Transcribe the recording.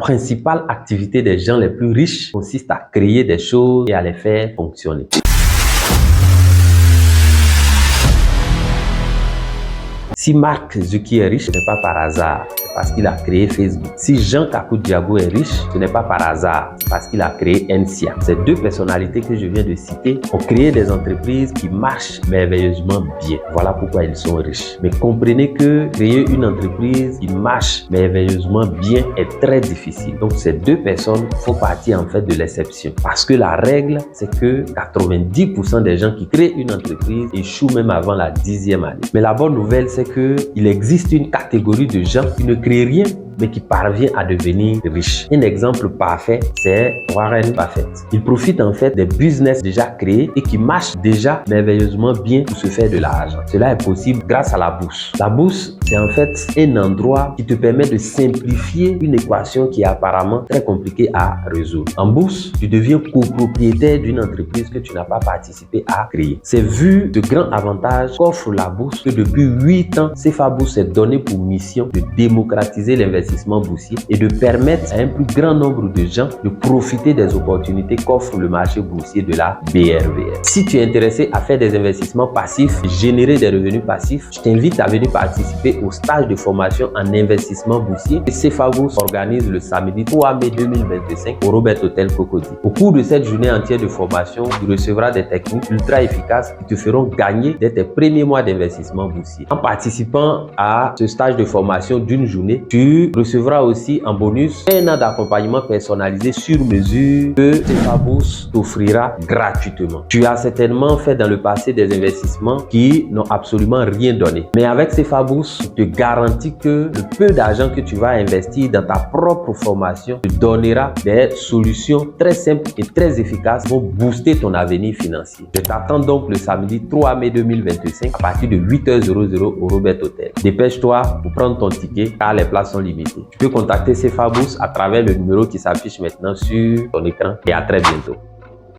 principale activité des gens les plus riches consiste à créer des choses et à les faire fonctionner. Si Mark Zuckerberg est riche, ce n'est pas par hasard, c'est parce qu'il a créé Facebook. Si Jean Kakou-Diago est riche, ce n'est pas par hasard, c'est parce qu'il a créé NCA. Ces deux personnalités que je viens de citer ont créé des entreprises qui marchent merveilleusement bien. Voilà pourquoi ils sont riches. Mais comprenez que créer une entreprise qui marche merveilleusement bien est très difficile. Donc ces deux personnes font partie en fait de l'exception. Parce que la règle, c'est que 90% des gens qui créent une entreprise échouent même avant la 10e année. Mais la bonne nouvelle, c'est qu'il existe une catégorie de gens qui ne créent rien mais qui parvient à devenir riche. Un exemple parfait, c'est Warren Buffett. Il profite en fait des business déjà créés et qui marchent déjà merveilleusement bien pour se faire de l'argent. Cela est possible grâce à la bourse. La bourse, c'est en fait un endroit qui te permet de simplifier une équation qui est apparemment très compliquée à résoudre. En bourse, tu deviens copropriétaire d'une entreprise que tu n'as pas participé à créer. C'est vu de grands avantages qu'offre la bourse que depuis 8 ans, CFA Bourse s'est donné pour mission de démocratiser l'investissement boursier et de permettre à un plus grand nombre de gens de profiter des opportunités qu'offre le marché boursier de la BRVR. Si tu es intéressé à faire des investissements passifs et générer des revenus passifs, je t'invite à venir participer au stage de formation en investissement boursier que CFA Bourse organise le samedi 3 mai 2025 au Robert Hotel Cocody. Au cours de cette journée entière de formation, tu recevras des techniques ultra efficaces qui te feront gagner dès tes premiers mois d'investissement boursier. En participant à ce stage de formation d'une journée, tu recevras aussi en bonus un an d'accompagnement personnalisé sur mesure que CFA Bourse t'offrira gratuitement. Tu as certainement fait dans le passé des investissements qui n'ont absolument rien donné. Mais avec CFA Bourse, je te garantis que le peu d'argent que tu vas investir dans ta propre formation te donnera des solutions très simples et très efficaces pour booster ton avenir financier. Je t'attends donc le samedi 3 mai 2025 à partir de 8h00 au Robert Hotel. Dépêche-toi pour prendre ton ticket car les places sont limitées. Tu peux contacter CFA Bourse à travers le numéro qui s'affiche maintenant sur ton écran et à très bientôt.